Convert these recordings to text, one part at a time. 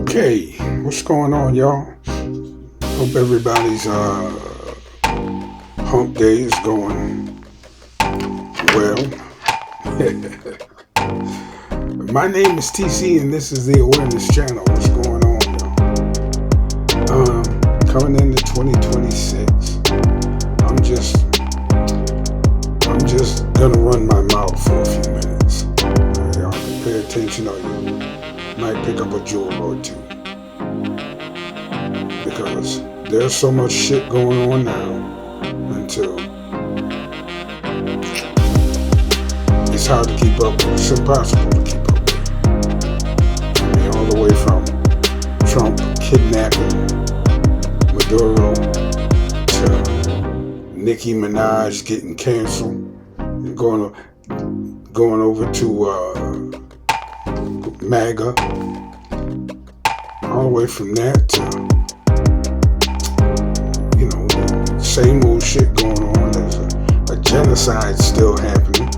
Okay, what's going on, y'all? Hope everybody's hump day is going well. My name is TC, and this is the Awareness Channel. What's going on, y'all? Coming into 2026, I'm just gonna run my mouth for a few minutes. Y'all can pay attention, or you might pick up a jewel or two. Because there's so much shit going on now until it's hard to keep up with. It's impossible to keep up with. I mean, all the way from Trump kidnapping Maduro to Nicki Minaj getting canceled and going over to MAGA. All the way from that to same old shit going on. There's a genocide still happening.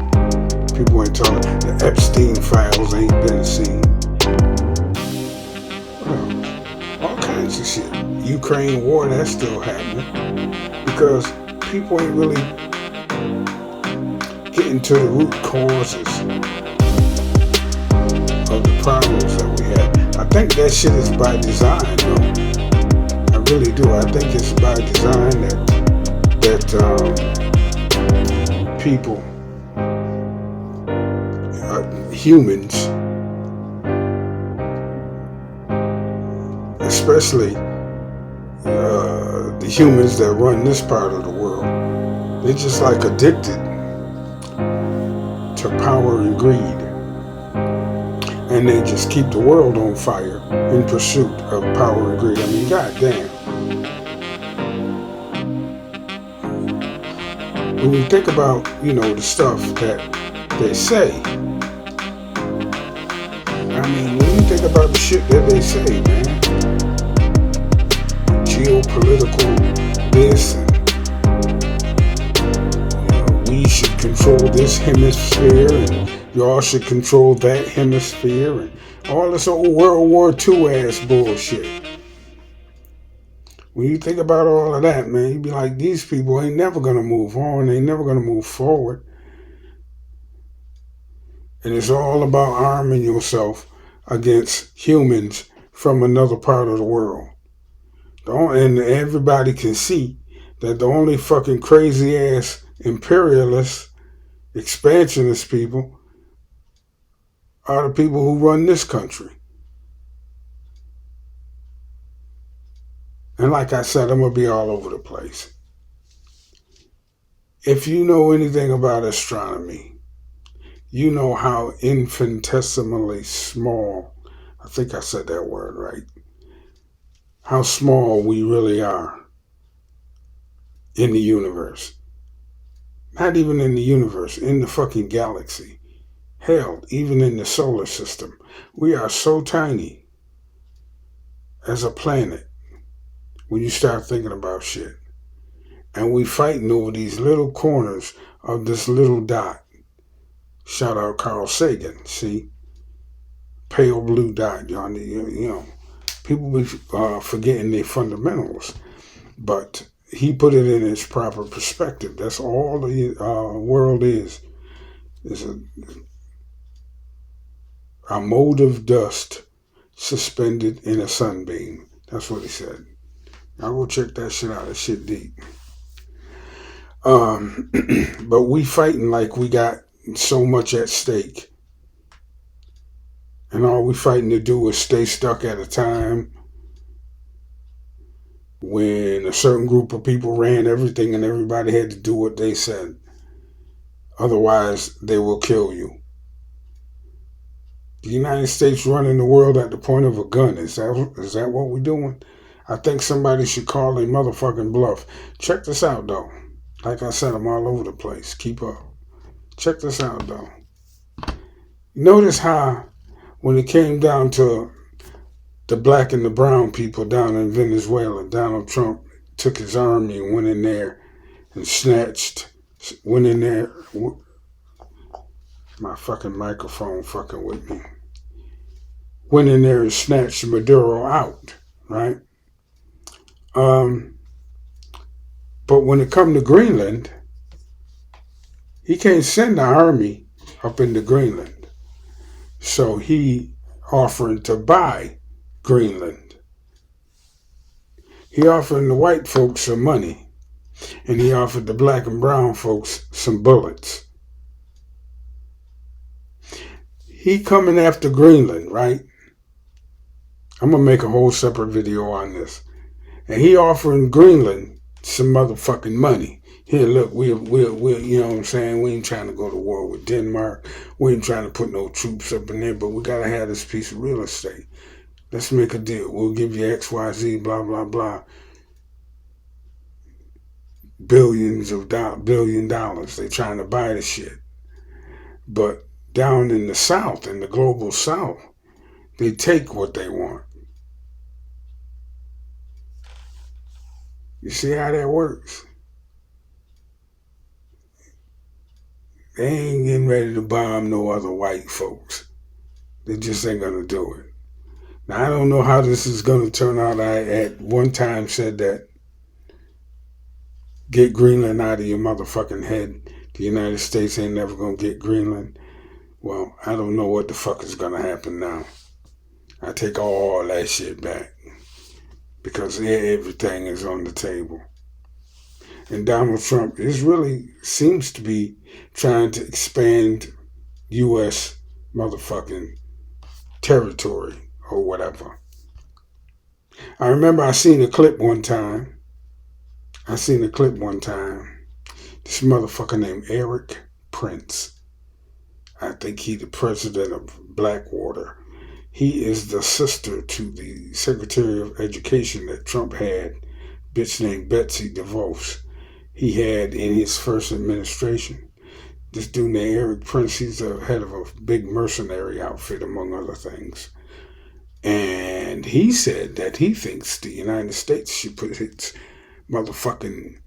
People ain't talking. The Epstein files ain't been seen. All kinds of shit. Ukraine war, that's still happening. Because people ain't really getting to the root causes of the problems that we have. I think that shit is by design, though. I really do. I think it's by design that people, humans, especially the humans that run this part of the world, they're just like addicted to power and greed. And they just keep the world on fire in pursuit of power and greed. I mean, goddamn. When you think about, the stuff that they say, I mean, when you think about the shit that they say, man, geopolitical this, and we should control this hemisphere, and y'all should control that hemisphere, and all this old World War II ass bullshit. When you think about all of that, man, you be like, these people ain't never going to move on. They ain't never going to move forward. And it's all about arming yourself against humans from another part of the world. And everybody can see that the only fucking crazy ass imperialist, expansionist people are the people who run this country. And like I said, I'm going to be all over the place. If you know anything about astronomy, you know how infinitesimally small, I think I said that word right, how small we really are in the universe. Not even in the universe, in the fucking galaxy. Hell, even in the solar system. We are so tiny as a planet. When you start thinking about shit. And we fighting over these little corners of this little dot. Shout out Carl Sagan, see? Pale blue dot, y'all. People be forgetting their fundamentals. But he put it in its proper perspective. That's all the world is a mote of dust suspended in a sunbeam. That's what he said. I'll go check that shit out. That shit deep. But we fighting like we got so much at stake. And all we fighting to do is stay stuck at a time when a certain group of people ran everything and everybody had to do what they said. Otherwise, they will kill you. The United States running the world at the point of a gun. Is that what we're doing? I think somebody should call a motherfucking bluff. Check this out, though. Like I said, I'm all over the place. Keep up. Check this out, though. Notice how, when it came down to the black and the brown people down in Venezuela, Donald Trump took his army and went in there and went in there. My fucking microphone fucking with me. went in there and snatched Maduro out, right? Um, but when it come to Greenland, he can't send the army up into Greenland. So he offering to buy Greenland. He offering the white folks some money, and he offered the black and brown folks some bullets. He coming after Greenland, right? I'm going to make a whole separate video on this. And he offering Greenland some motherfucking money. Here, look, we you know what I'm saying? We ain't trying to go to war with Denmark. We ain't trying to put no troops up in there, but we got to have this piece of real estate. Let's make a deal. We'll give you XYZ, blah, blah, blah. $billion. They trying to buy the shit. But down in the South, in the global South, they take what they want. You see how that works? They ain't getting ready to bomb no other white folks. They just ain't going to do it. Now, I don't know how this is going to turn out. I at one time said that get Greenland out of your motherfucking head. The United States ain't never going to get Greenland. Well, I don't know what the fuck is going to happen now. I take all that shit back because everything is on the table. And Donald Trump really seems to be trying to expand U.S. motherfucking territory or whatever. I remember I seen a clip one time. This motherfucker named Eric Prince. I think he the president of Blackwater. He is the sister to the Secretary of Education that Trump had, bitch named Betsy DeVos. He had in his first administration. This dude named Eric Prince, he's the head of a big mercenary outfit, among other things. And he said that he thinks the United States should put its motherfucking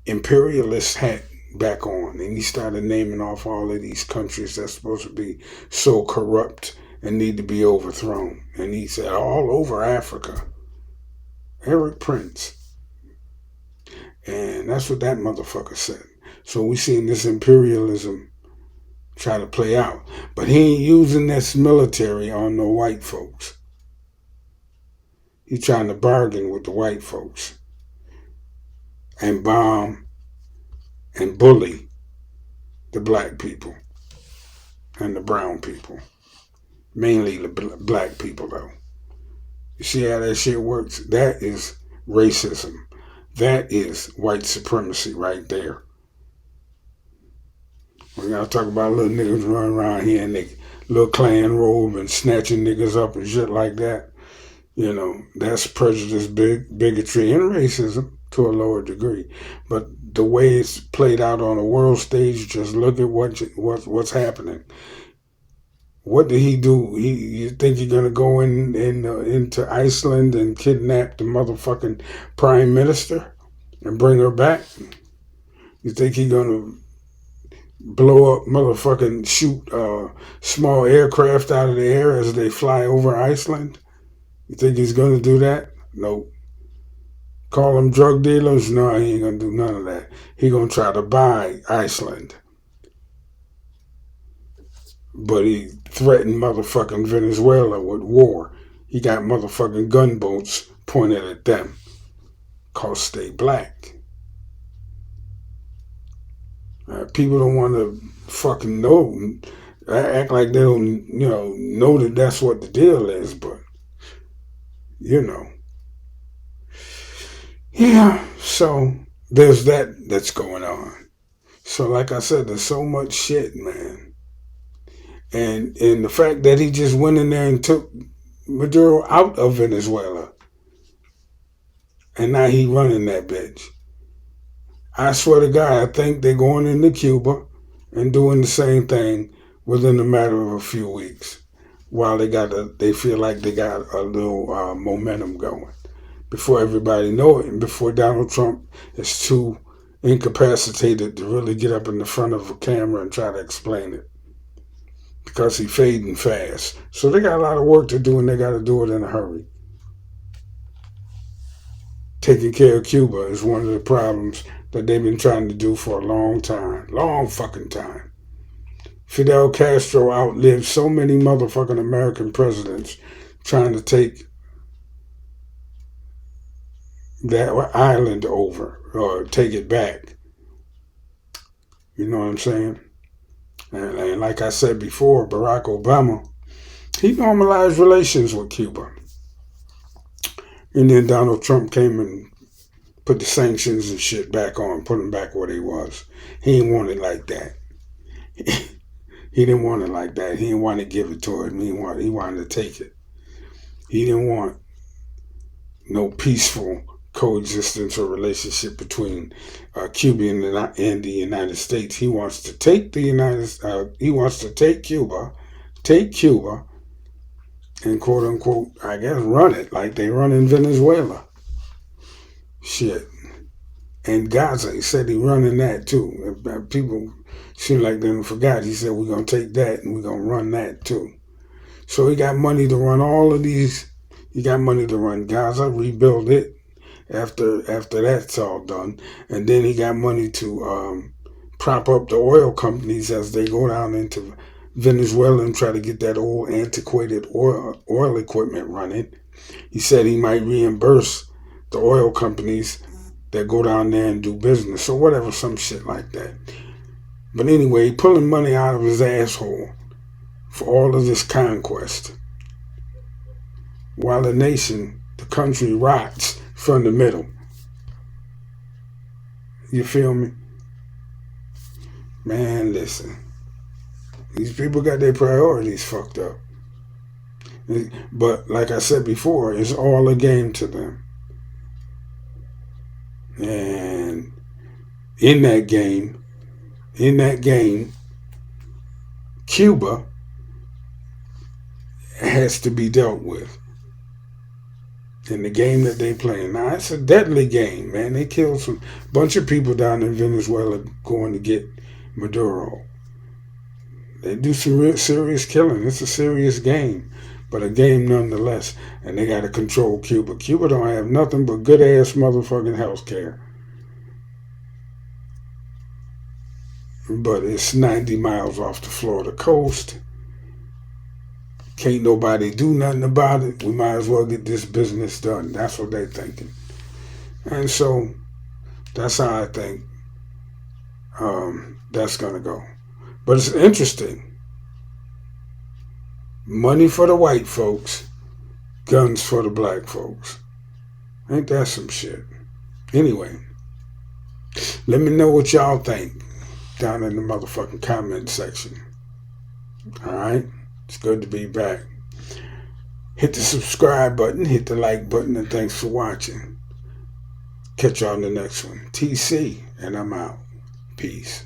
imperialist hat back on. And he started naming off all of these countries that's supposed to be so corrupt and need to be overthrown. And he said all over Africa. Eric Prince. And that's what that motherfucker said. So we seen this imperialism try to play out. But he ain't using this military on no white folks. He trying to bargain with the white folks. And bomb and bully the black people and the brown people. Mainly the black people, though. You see how that shit works? That is racism. That is white supremacy right there. We gotta talk about little niggas running around here in their little Klan robe and snatching niggas up and shit like that. You know, that's prejudice, bigotry, and racism to a lower degree. But the way it's played out on a world stage, just look at what's happening. What did he do? You think he's gonna go into Iceland and kidnap the motherfucking prime minister and bring her back? You think he's gonna blow up motherfucking shoot small aircraft out of the air as they fly over Iceland? You think he's gonna do that? Nope. Call them drug dealers? No, he ain't gonna do none of that. He gonna try to buy Iceland. But he threatened motherfucking Venezuela with war. He got motherfucking gunboats pointed at them. 'Cause they black. People don't want to fucking know. Act like they don't, know that that's what the deal is. But, Yeah, so there's that's going on. So like I said, there's so much shit, man. And the fact that he just went in there and took Maduro out of Venezuela. And now he running that bitch. I swear to God, I think they're going into Cuba and doing the same thing within a matter of a few weeks. While they feel like they got a little momentum going. Before everybody know it, and before Donald Trump is too incapacitated to really get up in the front of a camera and try to explain it. because he's fading fast. So they got a lot of work to do, and they got to do it in a hurry. Taking care of Cuba is one of the problems that they've been trying to do for a long time. Long fucking time. Fidel Castro outlived so many motherfucking American presidents trying to take that island over or take it back. You know what I'm saying? And like I said before, Barack Obama, he normalized relations with Cuba. And then Donald Trump came and put the sanctions and shit back on, put him back where they was. He didn't want it like that. He didn't want it like that. He didn't want to give it to him. He wanted to take it. He didn't want no peaceful coexistence or relationship between Cuba and the United States. He wants to take Cuba, and quote unquote, I guess, run it like they run in Venezuela. Shit. And Gaza, he said he running that too. People seem like they forgot. He said, we're going to take that and we're going to run that too. So he got money to run all of these. He got money to run Gaza, rebuild it after that's all done. And then he got money to prop up the oil companies as they go down into Venezuela and try to get that old antiquated oil equipment running. He said he might reimburse the oil companies that go down there and do business or whatever, some shit like that. But anyway, pulling money out of his asshole for all of this conquest, while the country rots from the middle. You feel me? Man, listen. These people got their priorities fucked up. But like I said before, it's all a game to them. And in that game, Cuba has to be dealt with. In the game that they playing. Now, it's a deadly game, man. They killed some bunch of people down in Venezuela going to get Maduro. They do some real serious killing. It's a serious game, but a game nonetheless. And they got to control Cuba. Cuba don't have nothing but good-ass motherfucking health care. But it's 90 miles off the Florida coast. Can't nobody do nothing about it. We might as well get this business done. That's what they're thinking. And so that's how I think that's going to go. But it's interesting. Money for the white folks, guns for the black folks. Ain't that some shit? Anyway, let me know what y'all think down in the motherfucking comment section. All right? It's good to be back. Hit the subscribe button, hit the like button, and thanks for watching. Catch y'all in the next one. TC, and I'm out. Peace.